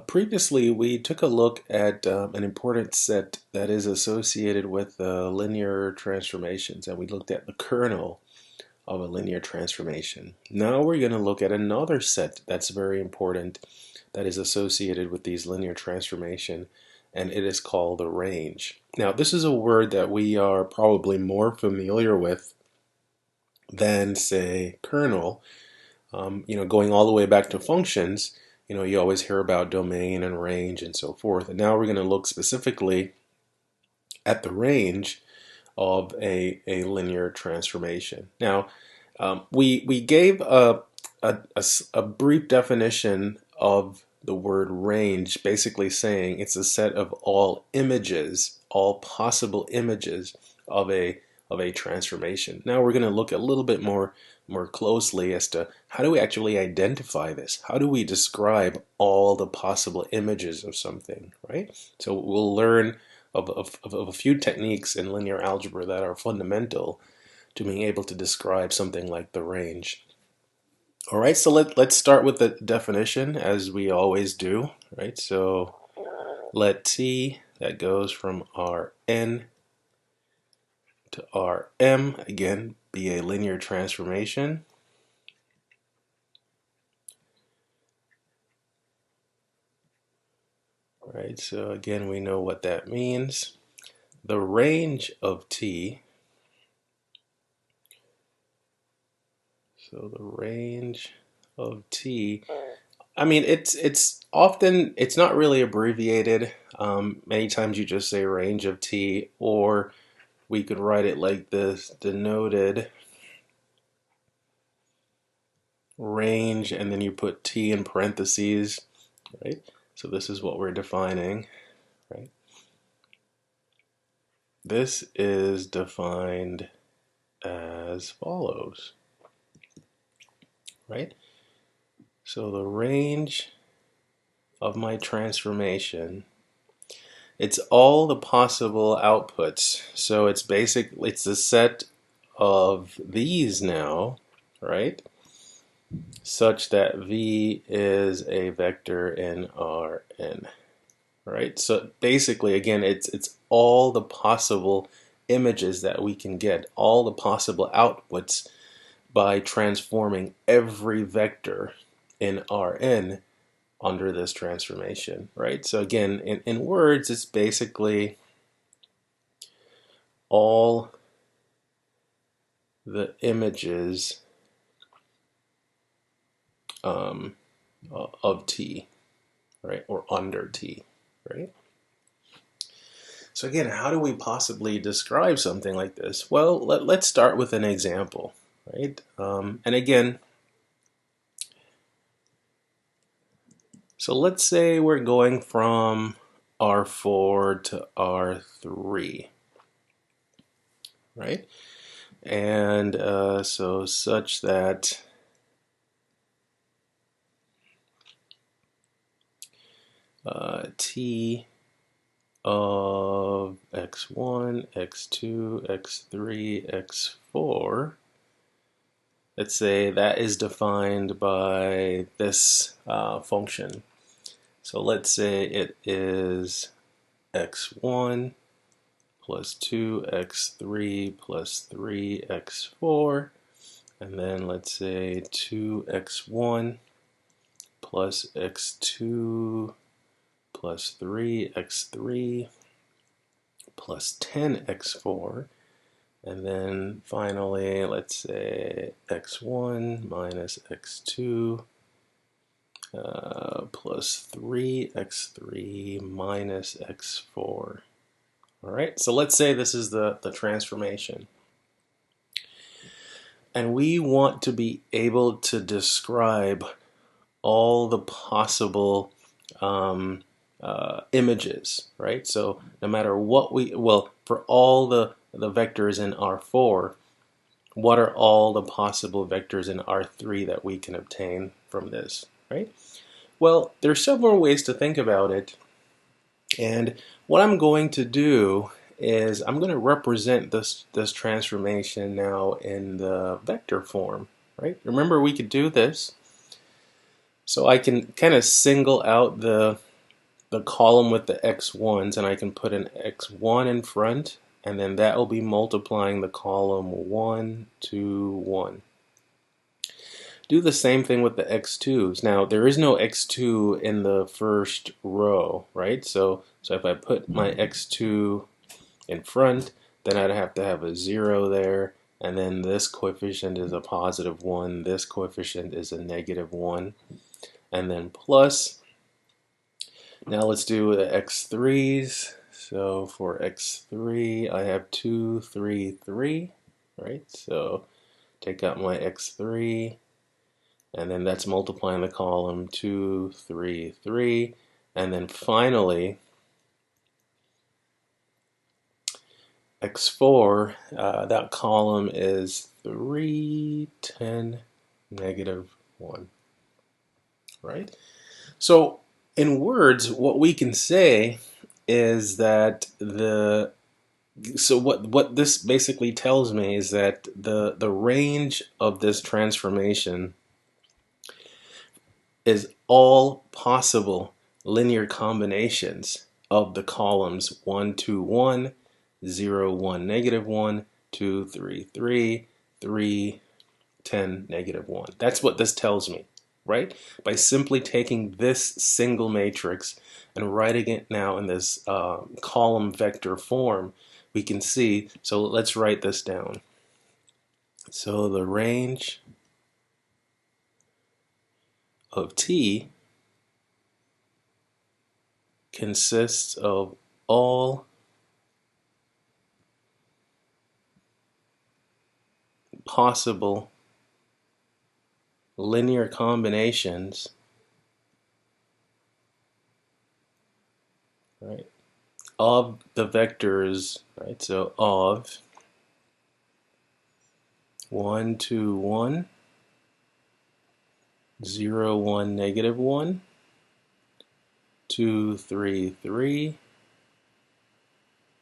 Previously, we took a look at an important set that is associated with linear transformations, and we looked at the kernel of a linear transformation. Now we're going to look at another set that's very important that is associated with these linear transformation, and it is called the range. Now, this is a word that we are probably more familiar with than, say, kernel. Going all the way back to functions, you always hear about domain and range and so forth. And now we're going to look specifically at the range of a linear transformation. Now, we gave a brief definition of the word range, basically saying it's a set of all images, all possible images of a transformation. Now we're going to look a little bit more closely as to how do we actually identify this? How do we describe all the possible images of something, right? So we'll learn of a few techniques in linear algebra that are fundamental to being able to describe something like the range. All right, so let's start with the definition as we always do, right? So let T that goes from Rn to Rm, again, be a linear transformation. Right, so again, we know what that means. The range of T, so the range of T, I mean, it's often, it's not really abbreviated. Many times you just say range of T, or we could write it like this, denoted range, and then you put T in parentheses, right? So this is what we're defining, right? This is defined as follows, right? So the range of my transformation, it's all the possible outputs. So it's the set of these now, right? Such that V is a vector in Rn, right? So basically, again, it's all the possible images that we can get, all the possible outputs by transforming every vector in Rn under this transformation, right? So again, in words, it's basically all the images of T, right? Or under T, right? So again, how do we possibly describe something like this? Well, let's start with an example, right? And again, so let's say we're going from R4 to R3, right? And so such that T of x1, x2, x3, x4, let's say that is defined by this function. So let's say it is x1 plus 2x3 plus 3x4, and then let's say 2x1 plus x2 plus 3x3 plus 10x4, and then finally let's say x1 minus x2 plus 3x3 minus x4. All right, so let's say this is the transformation. And we want to be able to describe all the possible images, right? So no matter what for all the vectors in R4, what are all the possible vectors in R3 that we can obtain from this, right? Well, there are several ways to think about it. And what I'm going to do is I'm going to represent this transformation now in the vector form, right? Remember, we could do this So I can kind of single out the column with the x1s, and I can put an x1 in front, and then that will be multiplying the column 1, 2, 1. Do the same thing with the x2s. Now, there is no x2 in the first row, right? So if I put my x2 in front, then I'd have to have a 0 there, and then this coefficient is a positive 1, this coefficient is a negative 1, and then plus. Now let's do the x3s. So for x3, I have 2, 3, 3, right? So take out my x3, and then that's multiplying the column 2, 3, 3, and then finally x4, that column is 3, 10, negative 1, right? So in words, what we can say is that what this basically tells me is that the range of this transformation is all possible linear combinations of the columns 1, 2, 1, 0, 1, negative 1, 2, 3, 3, 3, 10, negative 1. That's what this tells me, right? By simply taking this single matrix and writing it now in this column vector form, we can see. So let's write this down. So the range of T consists of all possible linear combinations, right, of the vectors, right? So of 1, 2, 1, 0, 1, negative 1, 2, 3, 3,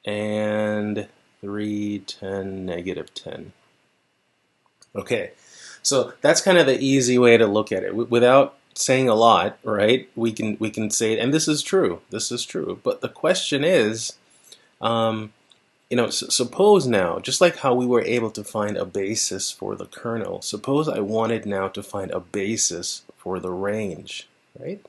and 3, 10, negative 10. Okay, so that's kind of the easy way to look at it. Without saying a lot, right? We can say it, and this is true. This is true. But the question is, suppose now, just like how we were able to find a basis for the kernel, suppose I wanted now to find a basis for the range, right?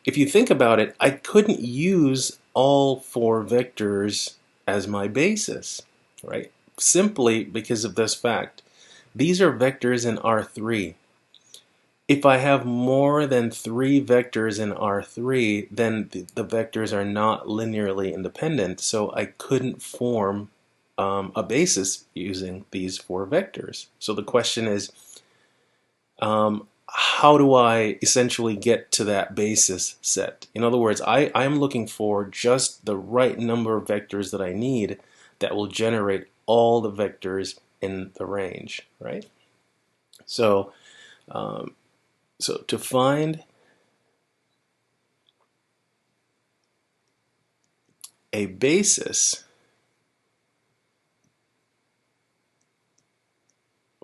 If you think about it, I couldn't use all 4 vectors as my basis, right? Simply because of this fact. These are vectors in R3. If I have more than 3 vectors in R3, then the vectors are not linearly independent, so I couldn't form a basis using these 4 vectors. So the question is, how do I essentially get to that basis set? In other words, I'm looking for just the right number of vectors that I need that will generate all the vectors in the range, right? So, so to find a basis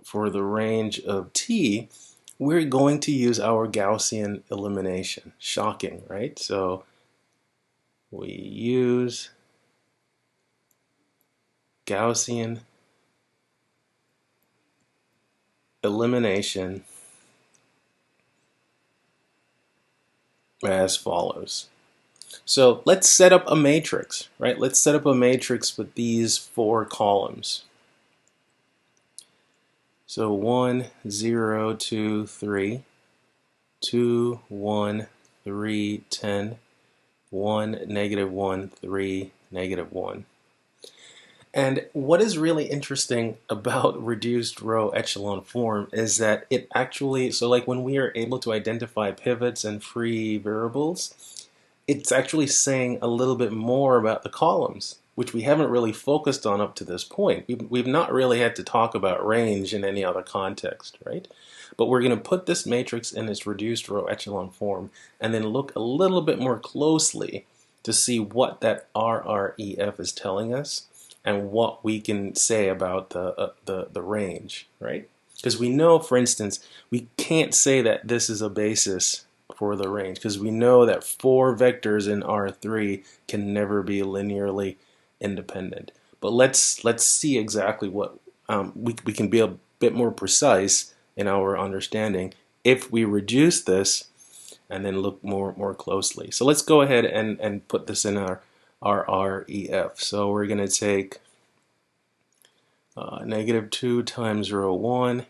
for the range of T, we're going to use our Gaussian elimination. Shocking, right? So we use Gaussian elimination as follows. So let's set up a matrix, right? Let's set up a matrix with these 4 columns. So 1, 0, 2, 3, 2, 1, 3, 10, 1, negative 1, 3, negative 1. And what is really interesting about reduced row echelon form is that it actually, so like when we are able to identify pivots and free variables, it's actually saying a little bit more about the columns, which we haven't really focused on up to this point. We've not really had to talk about range in any other context, right? But we're going to put this matrix in its reduced row echelon form and then look a little bit more closely to see what that RREF is telling us and what we can say about the range, right? Because we know, for instance, we can't say that this is a basis for the range, because we know that 4 vectors in R3 can never be linearly independent. But let's see exactly what we can be a bit more precise in our understanding if we reduce this and then look more closely. So let's go ahead and put this in our REF. So we're going to take -2 times row 1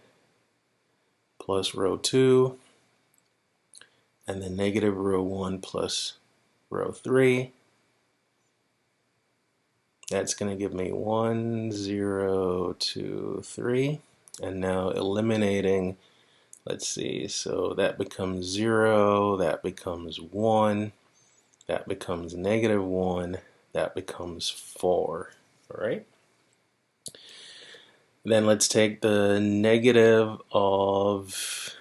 plus row 2, and then negative row 1 plus row 3. That's going to give me 1, 0, 2, 3. And now eliminating, let's see, so that becomes 0, that becomes 1, that becomes -1, that becomes 4. All right? Then let's take the negative of,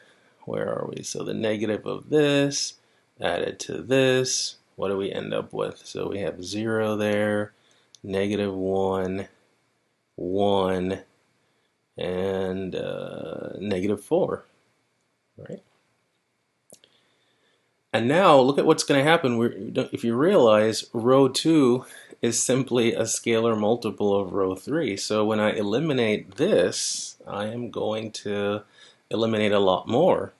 where are we? So the negative of this, added to this, what do we end up with? So we have 0 there, -1, 1, and -4, right? And now look at what's going to happen. If you realize, row 2 is simply a scalar multiple of row 3. So when I eliminate this, I am going to eliminate a lot more.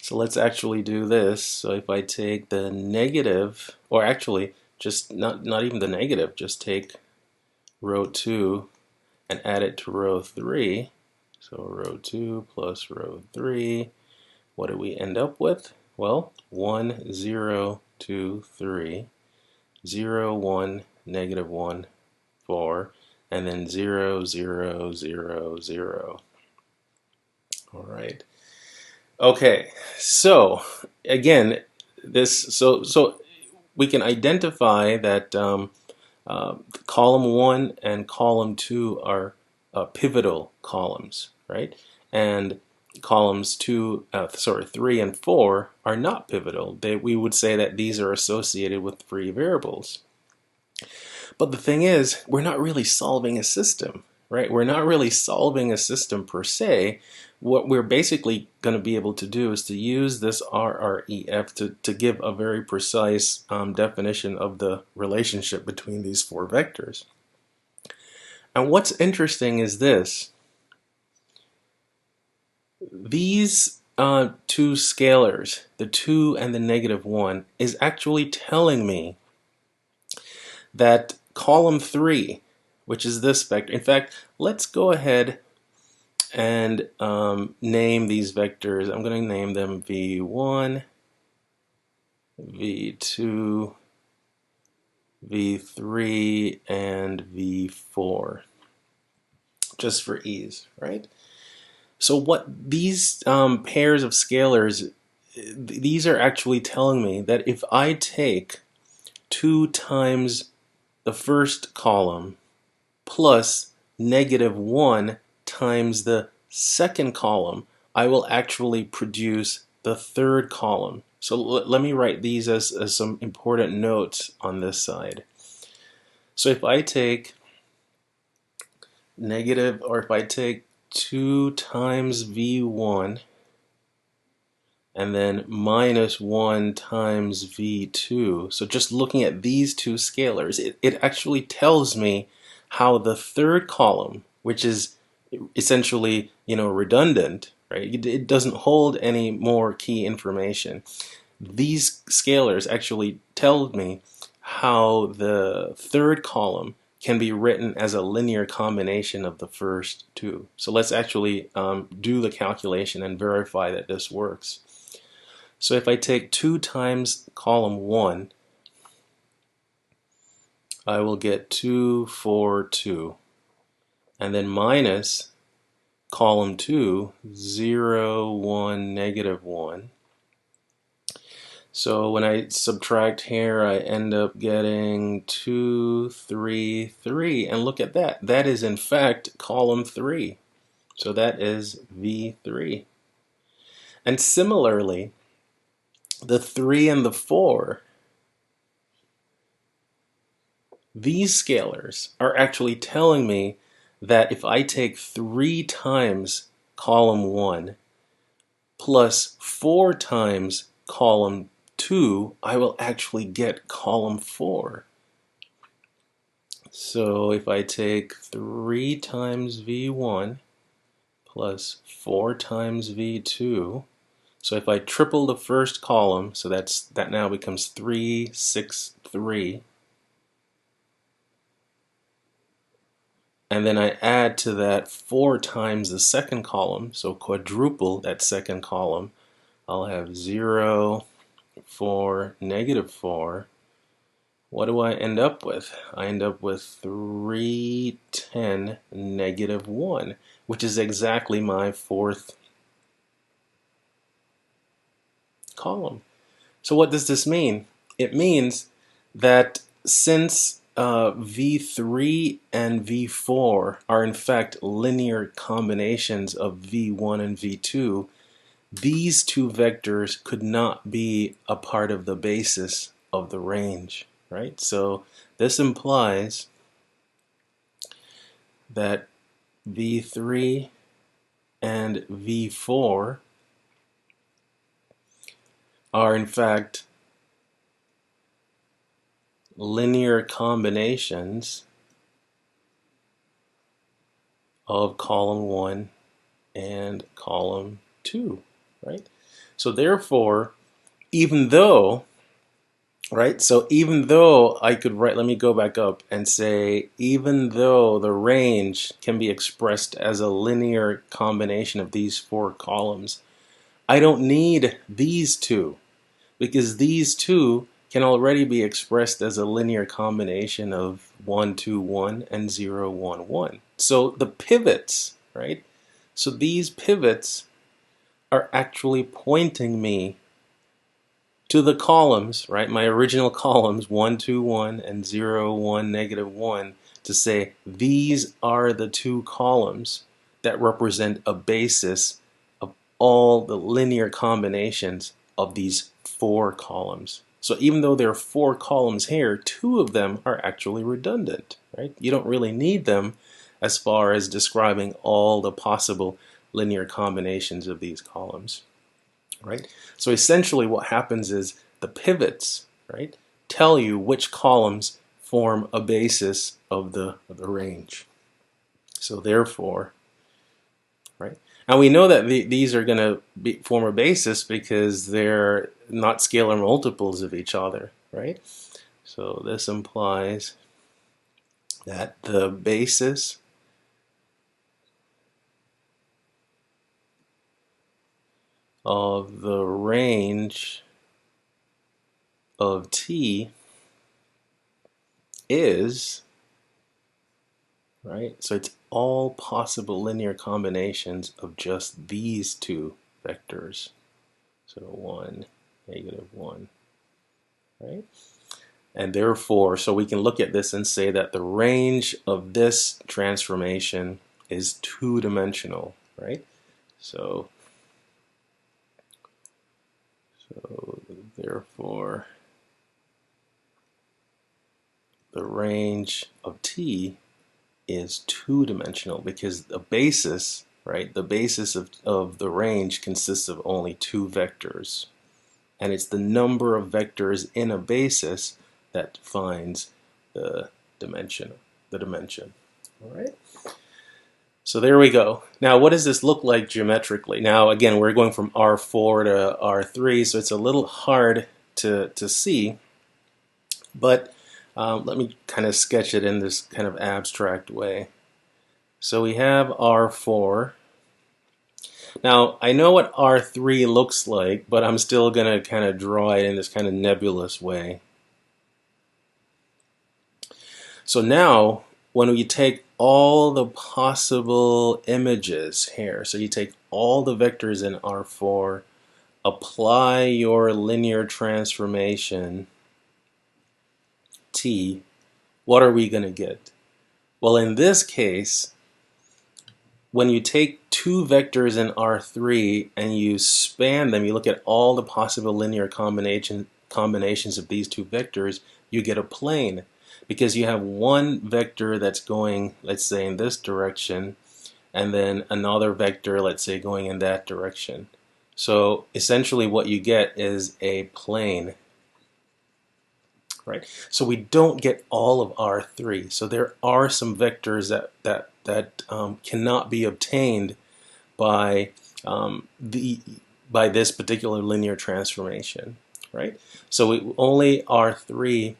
So let's actually do this. So if I take the negative, or actually just not even the negative, just take row 2 and add it to row 3. So row 2 plus row 3, what do we end up with? Well, 1, 0, 2, 3, 0, 1, -1, 4, and then 0, 0, 0, 0. All right. Okay, so again, so we can identify that column 1 and column 2 are pivotal columns, right? And columns 3 and 4 are not pivotal. We would say that these are associated with free variables. But the thing is, we're not really solving a system, right? We're not really solving a system per se. What we're basically going to be able to do is to use this RREF to give a very precise definition of the relationship between these 4 vectors. And what's interesting is this. These 2 scalars, the 2 and the -1, is actually telling me that column 3, which is this vector, in fact, let's go ahead and name these vectors. I'm going to name them V1, V2, V3, and V4, just for ease, right? So what these pairs of scalars, these are actually telling me that if I take 2 times the first column plus -1 times the second column, I will actually produce the third column. So let me write these as some important notes on this side. So if I take if I take 2 times V1 and then -1 times V2, so just looking at these 2 scalars, it actually tells me how the third column, which is essentially, redundant, right? It doesn't hold any more key information. These scalars actually tell me how the third column can be written as a linear combination of the first 2. So let's actually do the calculation and verify that this works. So if I take 2 times column 1, I will get 2, 4, 2. And then minus column 2, 0, 1, -1. So when I subtract here, I end up getting 2, 3, 3. And look at that. That is, in fact, column 3. So that is V3. And similarly, the 3 and the 4, these scalars are actually telling me that if I take 3 times column 1 plus 4 times column 2, I will actually get column 4. So if I take 3 times V1 plus 4 times V2, so if I triple the first column, so that now becomes 3, 6, 3. And then I add to that 4 times the second column, so quadruple that second column. I'll have 0, 4, negative 4. What do I end up with? I end up with 3, 10, negative 1, which is exactly my fourth column. So what does this mean? It means that since V3 and V4 are in fact linear combinations of V1 and V2, these two vectors could not be a part of the basis of the range, right? So this implies that V3 and V4 are in fact linear combinations of column 1 and column 2, right? So therefore, even though, right, so even though I could write, let me go back up and say, even though the range can be expressed as a linear combination of these 4 columns, I don't need these two, because these two can already be expressed as a linear combination of 1, 2, 1 and 0, 1, 1. So the pivots, right? So these pivots are actually pointing me to the columns, right? My original columns, 1, 2, 1 and 0, 1, negative 1, to say these are the 2 columns that represent a basis of all the linear combinations of these 4 columns. So even though there are 4 columns here, 2 of them are actually redundant, right? You don't really need them as far as describing all the possible linear combinations of these columns, right? So essentially what happens is the pivots, right, tell you which columns form a basis of the range. So therefore, right, and we know that these are going to form a basis because they're not scalar multiples of each other, right? So this implies that the basis of the range of T is, right, so it's all possible linear combinations of just these 2 vectors. So 1, negative 1, right? And therefore, so we can look at this and say that the range of this transformation is 2-dimensional, right? So therefore, the range of T is 2-dimensional because the basis, right, the basis of the range consists of only 2 vectors. And it's the number of vectors in a basis that defines the dimension. All right. So there we go. Now, what does this look like geometrically? Now, again, we're going from R4 to R3, so it's a little hard to see. But let me kind of sketch it in this kind of abstract way. So we have R4. Now, I know what R3 looks like, but I'm still going to kind of draw it in this kind of nebulous way. So now, when we take all the possible images here, so you take all the vectors in R4, apply your linear transformation T, what are we going to get? Well, in this case, when you take 2 vectors in R3 and you span them, you look at all the possible linear combinations of these 2 vectors, you get a plane. because you have one vector that's going, let's say, in this direction, and then another vector, let's say, going in that direction. So essentially what you get is a plane, right? So we don't get all of R3. So there are some vectors that cannot be obtained by by this particular linear transformation, right? So only R3,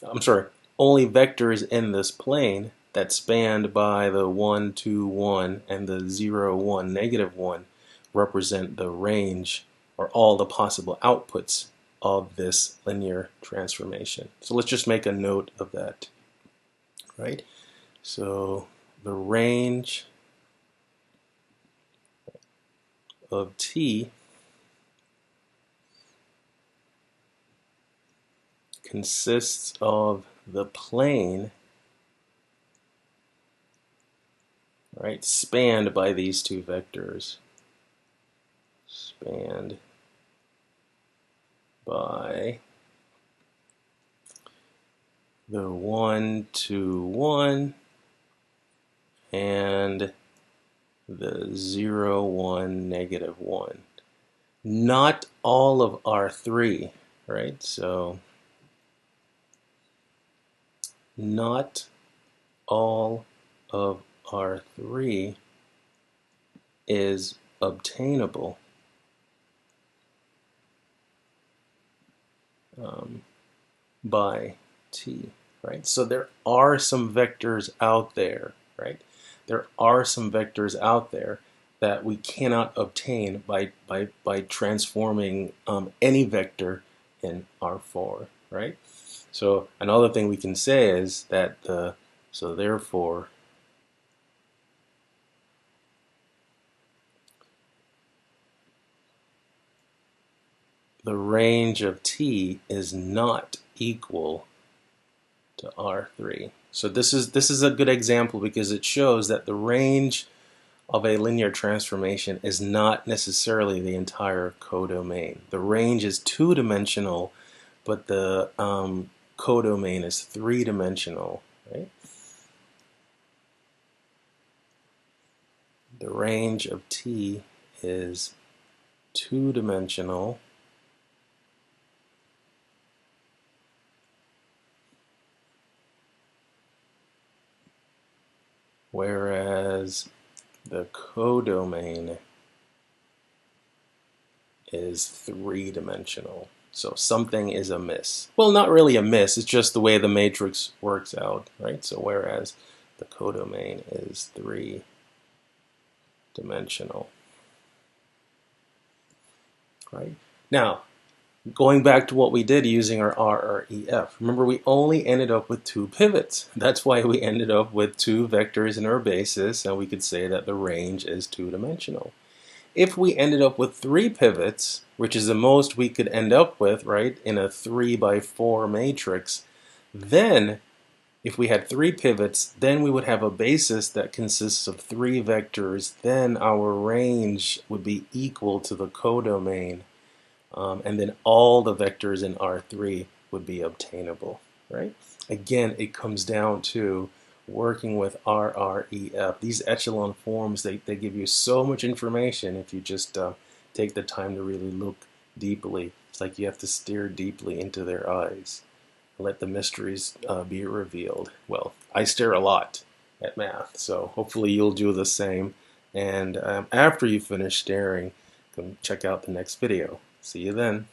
I'm sorry, only vectors in this plane that spanned by the 1, 2, 1 and the 0, 1, negative 1 represent the range or all the possible outputs of this linear transformation. So let's just make a note of that, right? So the range of T consists of the plane, right, spanned by these two vectors. Spanned by the 1, 2, 1 and the 0, 1, negative 1. Not all of R3, right? So not all of R3 is obtainable by T, right? So there are some vectors out there, right? There are some vectors out there that we cannot obtain by transforming any vector in R4, right? So another thing we can say is that so therefore the range of T is not equal to R3. So this is a good example because it shows that the range of a linear transformation is not necessarily the entire codomain. The range is two-dimensional, but the codomain is three-dimensional, right? The range of T is two-dimensional, whereas the codomain is three-dimensional. So something is amiss. Well, not really amiss, it's just the way the matrix works out, right? So whereas the codomain is three-dimensional, right? Now, going back to what we did using our RREF, remember we only ended up with two pivots. That's why we ended up with two vectors in our basis, and we could say that the range is two-dimensional. If we ended up with three pivots, which is the most we could end up with, right, in a 3x4 matrix, then if we had three pivots, then we would have a basis that consists of three vectors. Then our range would be equal to the codomain. And then all the vectors in R3 would be obtainable, right? Again, it comes down to working with RREF. These echelon forms, they give you so much information if you just take the time to really look deeply. It's like you have to stare deeply into their eyes. Let the mysteries be revealed. Well, I stare a lot at math, so hopefully you'll do the same. And after you finish staring, come check out the next video. See you then.